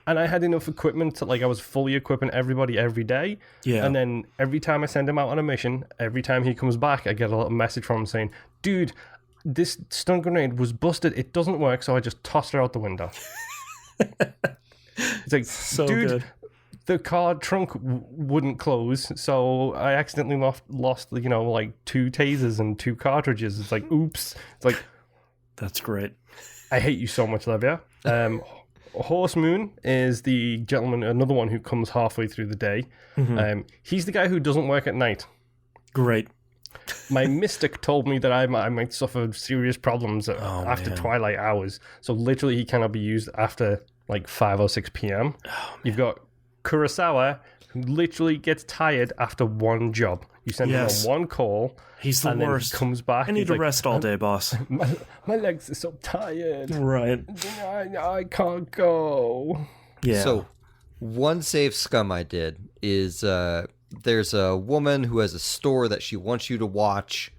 And I had enough equipment to, like, I was fully equipping everybody every day. Yeah. And then every time I send him out on a mission, every time he comes back, I get a little message from him saying, dude, this stun grenade was busted. It doesn't work, so I just tossed her out the window. It's like, so dude, good. The car trunk wouldn't close, so I accidentally lost, you know, like 2 tasers and 2 cartridges. It's like, oops. It's like, that's great. I hate you so much, Levia. Horse Moon is the gentleman, another one who comes halfway through the day. Mm-hmm. He's the guy who doesn't work at night. Great. My mystic told me that I might suffer serious problems after twilight hours. So literally he cannot be used after like 5 or 6 p.m. You've got Kurosawa, who literally gets tired after one job. You send him on one call. He's the worst. Then he comes back. I need to rest all day, boss. My legs are so tired. Right. I can't go. Yeah. So, one save scum I did is there's a woman who has a store that she wants you to watch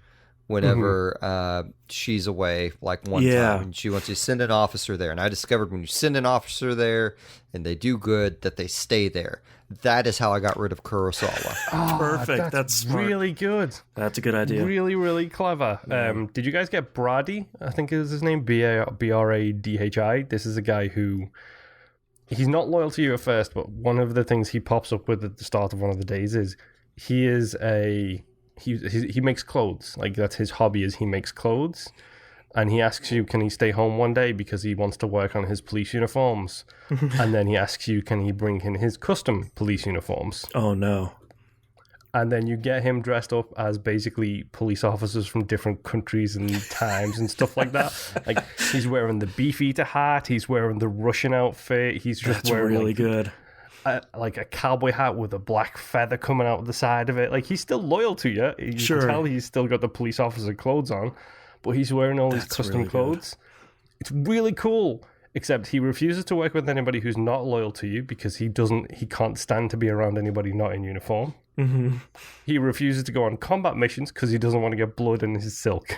whenever she's away, like one time. And she wants you to send an officer there. And I discovered when you send an officer there and they do good, that they stay there. That is how I got rid of Kurosawa. Oh, perfect. That's smart. Really good. That's a good idea. Really, really clever. Did you guys get Brady? I think is his name. Bradhi. This is a guy who... He's not loyal to you at first, but one of the things he pops up with at the start of one of the days is he makes clothes. Like, that's his hobby, is he makes clothes. And he asks you, can he stay home one day because he wants to work on his police uniforms? And then he asks you, can he bring in his custom police uniforms? Oh, no. And then you get him dressed up as basically police officers from different countries and times and stuff like that. Like, he's wearing the Beefeater hat. He's wearing the Russian outfit. He's just wearing... really good. like a cowboy hat with a black feather coming out the side of it. Like, he's still loyal to you. You Sure. can tell he's still got the police officer clothes on, but he's wearing all these That's custom really clothes. It's really cool. Except he refuses to work with anybody who's not loyal to you because he can't stand to be around anybody not in uniform. Mm-hmm. He refuses to go on combat missions because he doesn't want to get blood in his silk.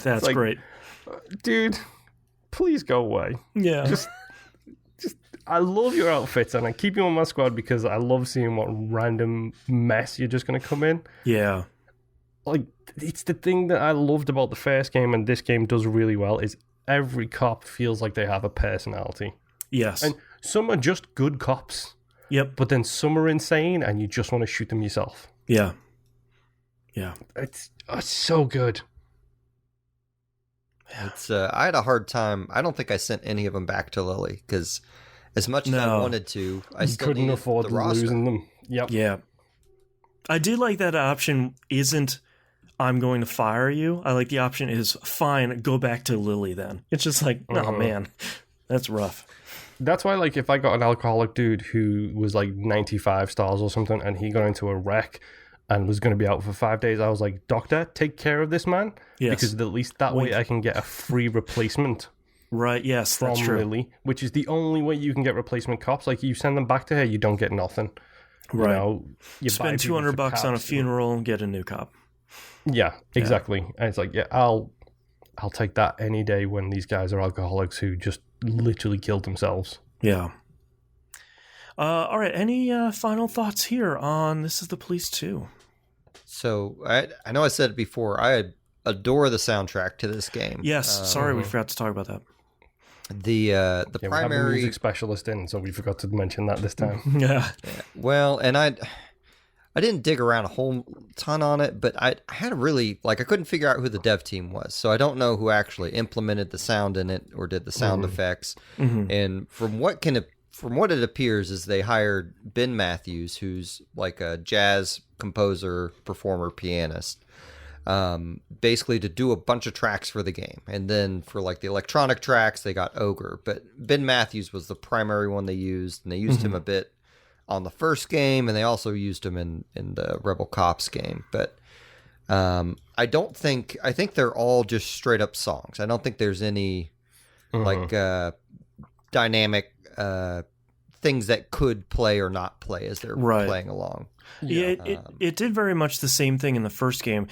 That's like, great. Dude, please go away. Yeah. Just I love your outfits, and I keep you on my squad because I love seeing what random mess you're just going to come in. Yeah. Like, it's the thing that I loved about the first game, and this game does really well, is every cop feels like they have a personality. Yes. And some are just good cops. Yep. But then some are insane, and you just want to shoot them yourself. Yeah. Yeah. It's so good. It's I had a hard time. I don't think I sent any of them back to Lily because as much as I wanted to, I still couldn't needed afford the roster. losing them. Yep. Yeah. I do like that option isn't I'm going to fire you. I like the option is fine, go back to Lily then. It's just like, oh man, that's rough. That's why, like, if I got an alcoholic dude who was like 95 stars or something and he got into a wreck and was going to be out for 5 days, I was like, doctor, take care of this man. Yes. Because at least that way I can get a free replacement. Right, yes, from that's true. Lily, which is the only way you can get replacement cops. Like, you send them back to her, you don't get nothing. Right. You know, you spend $200 on a funeral and get a new cop. Yeah, exactly. And it's like, yeah, I'll take that any day when these guys are alcoholics who just literally killed themselves. Yeah. All right, any final thoughts here on This Is the Police 2? So, I know I said it before, I adore the soundtrack to this game. Yes, sorry we forgot to talk about that. The We have primary a music specialist in, so we forgot to mention that this time. Yeah. Well, and I didn't dig around a whole ton on it, but I had a really, like, I couldn't figure out who the dev team was. So I don't know who actually implemented the sound in it or did the sound effects. And from what it appears is they hired Ben Matthews, who's like a jazz composer, performer, pianist, basically to do a bunch of tracks for the game. And then for like the electronic tracks, they got Ogre. But Ben Matthews was the primary one they used, and they used him a bit on the first game, and they also used him in the Rebel Cops game. But I think they're all just straight up songs. I don't think there's any like dynamic things that could play or not play as they're playing along. Yeah, it did very much the same thing in the first game.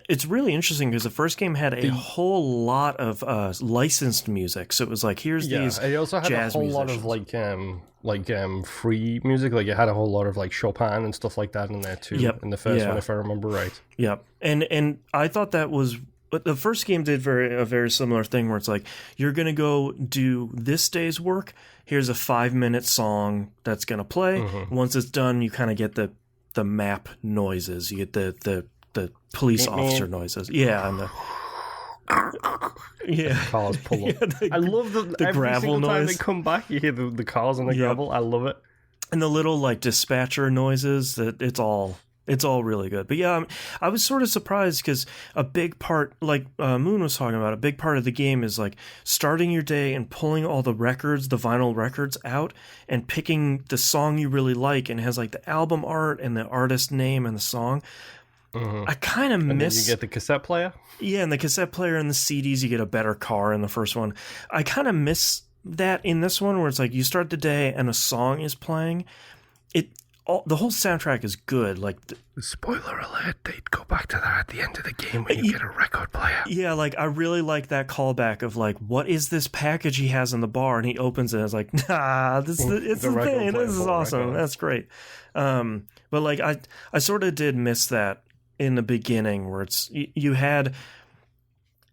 It's really interesting because the first game had a whole lot of licensed music. So it was like, here's these it also had jazz a whole musicians. lot of free music. Like, it had a whole lot of like Chopin and stuff like that in there too. Yep. In the first one, if I remember right. Yep. And I thought that was. But the first game did a very similar thing where it's like, you're going to go do this day's work. Here's a 5-minute song that's going to play. Once it's done, you kind of get the map noises. You get the police officer noises. Yeah. And the Cars pull up. I love the every gravel single time noise. they come back, you hear the cars on the gravel. I love it. And the little like dispatcher noises, that it's all really good. But yeah, I was sort of surprised because a big part, like Moon was talking about, a big part of the game is like starting your day and pulling all the records, the vinyl records out and picking the song you really like, and it has like the album art and the artist name and the song. I kind of miss... Then you get the cassette player? Yeah, and the cassette player and the CDs, you get a better car in the first one. I kind of miss that in this one where it's like you start the day and a song is playing. The whole soundtrack is good. Like, spoiler alert, they'd go back to that at the end of the game when you get a record player. Yeah, like, I really like that callback of, like, what is this package he has in the bar? And he opens it and it's like, nah, it's the thing. This is awesome. Record. That's great. But, like, I sort of did miss that in the beginning where it's, you had...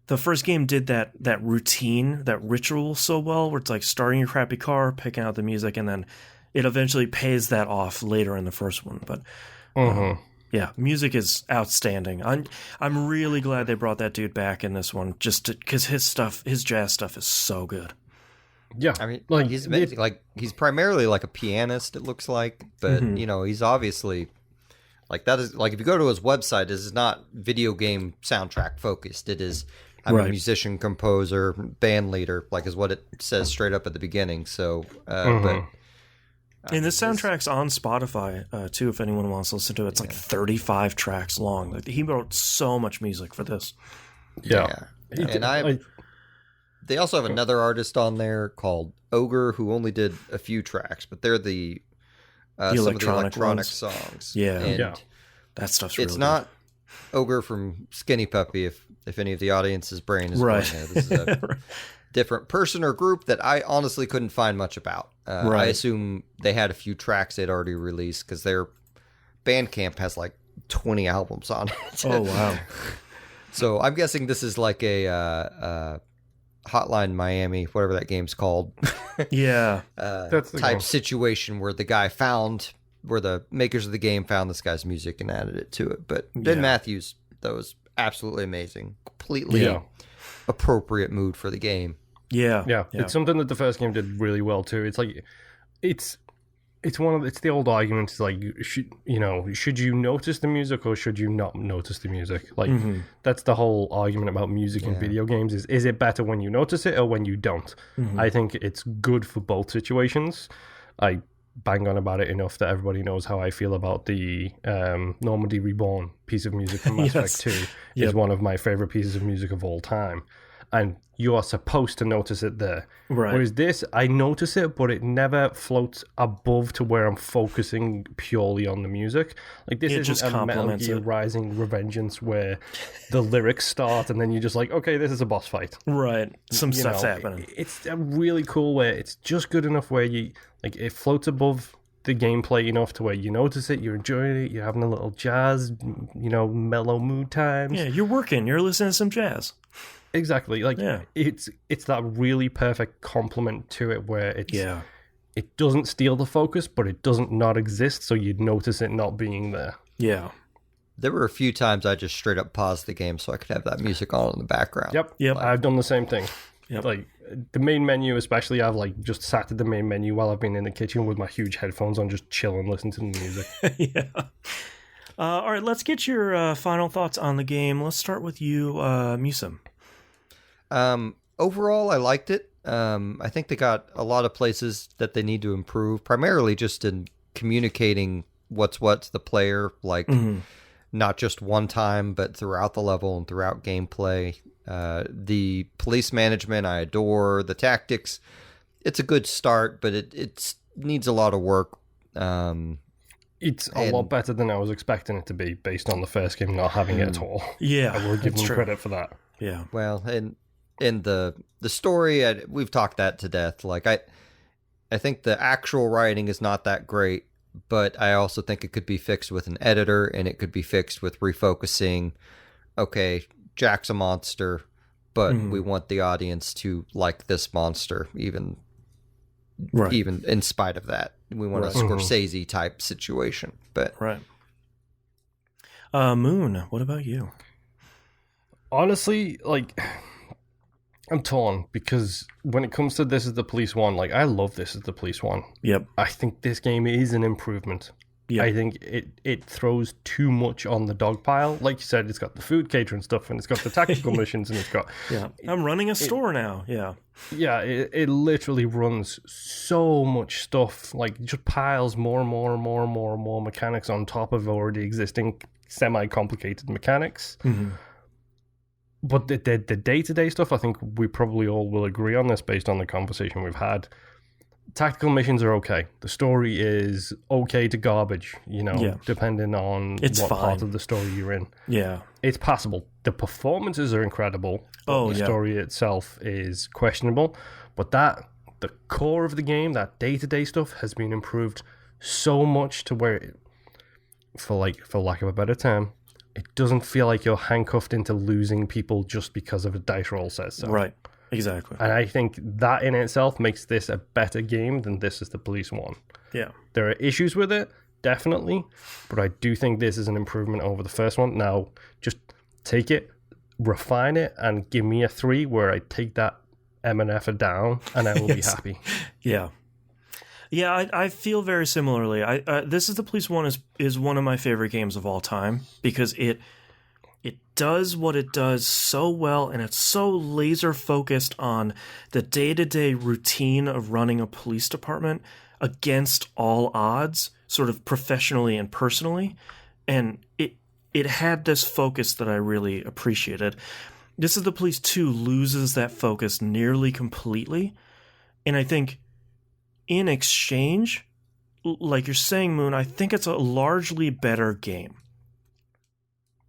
The first game did that routine, that ritual so well where it's like starting your crappy car, picking out the music, and then it eventually pays that off later in the first one. But yeah, music is outstanding. I'm really glad they brought that dude back in this one, just because his jazz stuff is so good. Yeah, I mean, like, he's amazing. Like, he's primarily like a pianist, it looks like, but you know, he's obviously like that is like if you go to his website, this is not video game soundtrack focused. It is I'm a musician, composer, band leader, like is what it says straight up at the beginning. So, but. And the soundtrack's on Spotify, too, if anyone wants to listen to it. It's like 35 tracks long. Like, he wrote so much music for this. Yeah. And they also have another artist on there called Ogre, who only did a few tracks, but they're some of the electronic songs. Yeah. And that stuff's really It's not Ogre from Skinny Puppy, if any of the audience's brain is going there. This is a different person or group that I honestly couldn't find much about. I assume they had a few tracks they'd already released because their Bandcamp has like 20 albums on it. Oh, wow. So I'm guessing this is like a Hotline Miami, whatever that game's called. Yeah. That's the type game. situation where where the makers of the game found this guy's music and added it to it. But Ben Matthews, though, is absolutely amazing. Completely appropriate mood for the game. Yeah. It's something that the first game did really well too. It's like it's the old argument. It's like should you notice the music or should you not notice the music? Like that's the whole argument about music in video games. Is it better when you notice it or when you don't? I think it's good for both situations. I bang on about it enough that everybody knows how I feel about the Normandy Reborn piece of music from Mass Effect 2. Is one of my favorite pieces of music of all time. And you are supposed to notice it there. Right. Whereas this, I notice it, but it never floats above to where I'm focusing purely on the music. Like this isn't a Metal Gear Rising Revengeance where the lyrics start and then you're just like, okay, this is a boss fight. Right. Some stuff's happening. It's a really cool way. It's just good enough where it floats above the gameplay enough to where you notice it, you're enjoying it, you're having a little jazz, mellow mood times. Yeah, you're working, you're listening to some jazz. Exactly. It's that really perfect complement to it where it doesn't steal the focus, but it doesn't not exist, so you'd notice it not being there. Yeah. There were a few times I just straight up paused the game so I could have that music on in the background. Yep. I've done the same thing. Yep. Like the main menu, especially, I've just sat at the main menu while I've been in the kitchen with my huge headphones on, just chilling, listening to the music. Yeah. All right, let's get your final thoughts on the game. Let's start with you, MusiM. Overall, I liked it. I think they got a lot of places that they need to improve, primarily just in communicating what's what to the player, not just one time, but throughout the level and throughout gameplay. The police management, I adore. The tactics, it's a good start, but it needs a lot of work. It's a lot better than I was expecting it to be based on the first game not having it at all. Yeah, I will give them credit for that. Yeah. Well, and in the story, we've talked that to death. Like I think the actual writing is not that great, but I also think it could be fixed with an editor, and it could be fixed with refocusing. Okay, Jack's a monster, but we want the audience to like this monster, even in spite of that. We want a Scorsese type situation. But Moon, what about you? Honestly, I'm torn because when it comes to This Is the Police 1, I love This Is the Police 1. Yep. I think this game is an improvement. Yep. I think it throws too much on the dog pile. Like you said, it's got the food catering stuff and it's got the tactical missions and it's got... Yeah, I'm running a store now, yeah. Yeah, it literally runs so much stuff. Just piles more and more and more and more and more mechanics on top of already existing semi-complicated mechanics. Mm-hmm. But the day-to-day stuff, I think we probably all will agree on this based on the conversation we've had. Tactical missions are okay. The story is okay to garbage, depending on what part of the story you're in. Yeah. It's passable. The performances are incredible. The story itself is questionable. But the core of the game, that day-to-day stuff, has been improved so much to where, for lack of a better term, it doesn't feel like you're handcuffed into losing people just because of a dice roll says so. Right. Exactly. And I think that in itself makes this a better game than This Is the Police 1. Yeah. There are issues with it, definitely, but I do think this is an improvement over the first one. Now, just take it, refine it, and give me a 3 where I take that M and F down, and I will be happy. Yeah. Yeah, I feel very similarly. This Is the Police 1 is one of my favorite games of all time because it does what it does so well, and it's so laser focused on the day-to-day routine of running a police department against all odds, sort of professionally and personally. And it had this focus that I really appreciated. This Is the Police 2 loses that focus nearly completely. And I think in exchange, like you're saying, Moon, I think it's a largely better game.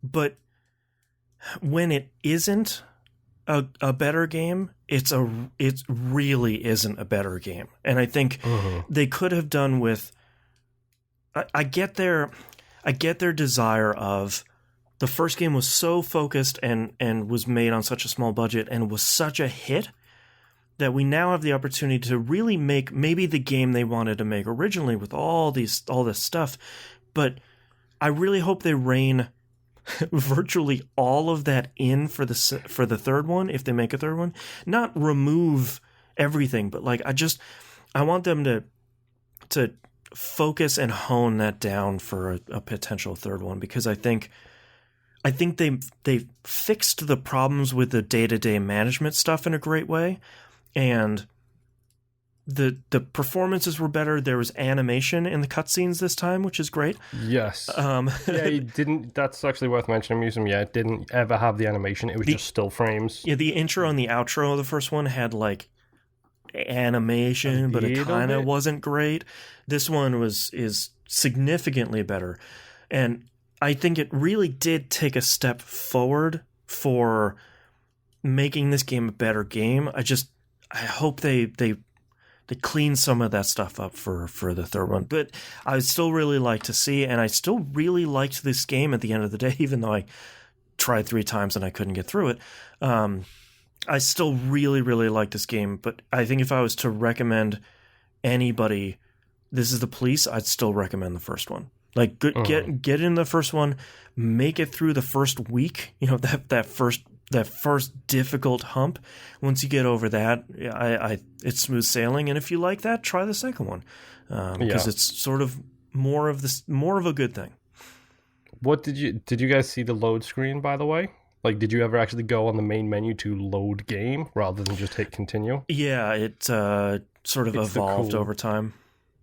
But when it isn't a better game, it really isn't a better game. And I think they could have done with... I get their desire of... The first game was so focused and was made on such a small budget and was such a hit that we now have the opportunity to really make maybe the game they wanted to make originally with all this stuff. But I really hope they rein virtually all of that in for the third one, if they make a third one. Not remove everything, but like I want them to focus and hone that down for a potential third one, because I think they fixed the problems with the day-to-day management stuff in a great way, and the performances were better. There was animation in the cutscenes this time, which is great. Yes. Yeah, it didn't. That's actually worth mentioning. MusiM, yeah, it didn't ever have the animation. It was just still frames. Yeah, the intro and the outro of the first one had like animation, but it kind of wasn't great. This one is significantly better, and I think it really did take a step forward for making this game a better game. I hope they clean some of that stuff up for the third one. But I would still really like to see, and I still really liked this game at the end of the day, even though I tried 3 times and I couldn't get through it. I still really, really like this game, but I think if I was to recommend anybody This Is the Police, I'd still recommend the first one. Like, get in the first one, make it through the first week. You know, that first difficult hump. Once you get over that, it's smooth sailing. And if you like that, try the second one, because it's sort of more of a good thing. What did you guys see the load screen, by the way? Like, did you ever actually go on the main menu to load game rather than just hit continue? Yeah, it sort of evolved over time.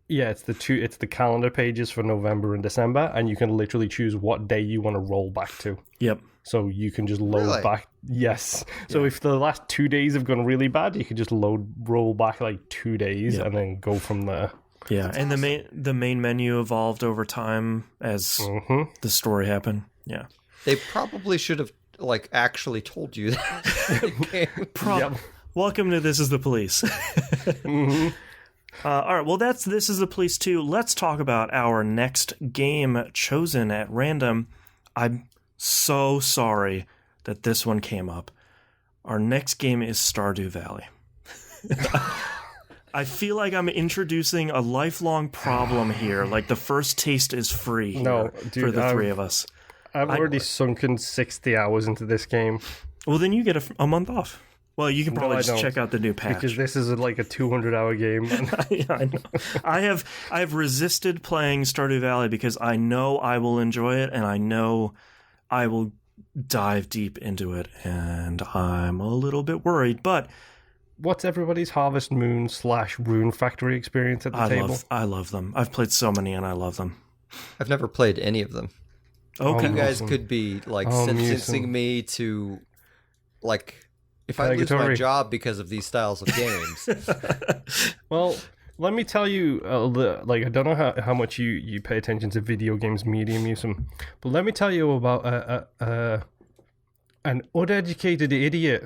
Yeah, it's the calendar pages for November and December, and you can literally choose what day you want to roll back to. Yep. So you can just load back. Yes. So if the last 2 days have gone really bad, you can just roll back like 2 days and then go from there. Yeah, that's and awesome. the main menu evolved over time as the story happened. Yeah. They probably should have like actually told you that. Welcome to This Is the Police. All right, well, This Is the Police 2. Let's talk about our next game chosen at random. I'm so sorry that this one came up. Our next game is Stardew Valley. I feel like I'm introducing a lifelong problem here. Like the first taste is free here for the three of us. I've already sunken 60 hours into this game. Well, then you get a month off. Well, you can probably just check out the new patch. Because this is like a 200-hour game. Yeah, I know. I have resisted playing Stardew Valley because I know I will enjoy it, and I know I will dive deep into it, and I'm a little bit worried. But what's everybody's Harvest Moon / Rune Factory experience at the table? I love them. I've played so many, and I love them. I've never played any of them. Okay. You guys could be like sentencing me to like... If I lose my job because of these styles of games. Well, let me tell you, like, I don't know how much you pay attention to video games media, MusiM, but let me tell you about an uneducated idiot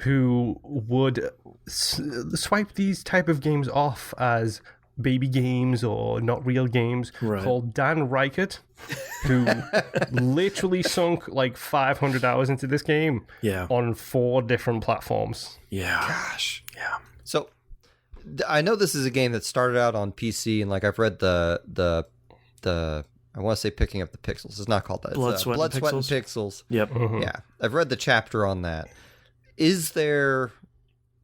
who would swipe these type of games off as baby games or not real games, called Dan Reichert, who literally sunk like 500 hours into this game on 4 different platforms. Yeah. Gosh. Yeah. So I know this is a game that started out on PC, and like I've read the I want to say Picking Up the Pixels. It's not called that. Blood, Sweat, and Pixels. Yep. Mm-hmm. Yeah. I've read the chapter on that. Is there...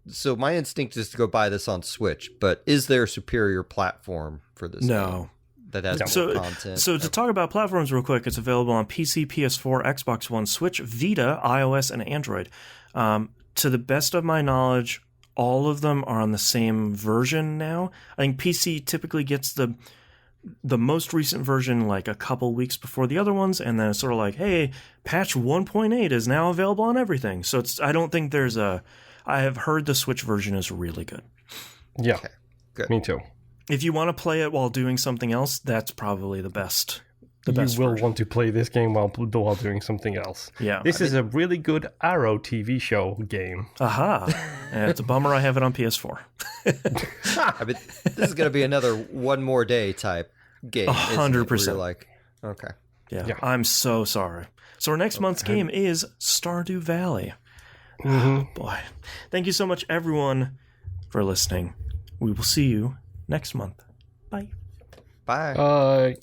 So my instinct is to go buy this on Switch, but is there a superior platform for this game? that has more content. So to talk about platforms real quick, it's available on PC, PS4, Xbox One, Switch, Vita, iOS, and Android. To the best of my knowledge, all of them are on the same version now. I think PC typically gets the most recent version like a couple weeks before the other ones, and then it's sort of like, hey, patch 1.8 is now available on everything. So I don't think there's I have heard the Switch version is really good. Yeah, okay, good. Me too. If you want to play it while doing something else, that's probably the best. You will want to play this game while doing something else. Yeah, this is a really good Arrow TV show game. Aha! It's a bummer I have it on PS4. This is going to be another one more day type game. 100%. Like, okay. Yeah, I'm so sorry. So our next month's game is Stardew Valley. Mm-hmm. Oh, boy. Thank you so much, everyone, for listening. We will see you next month. Bye. Bye. Bye.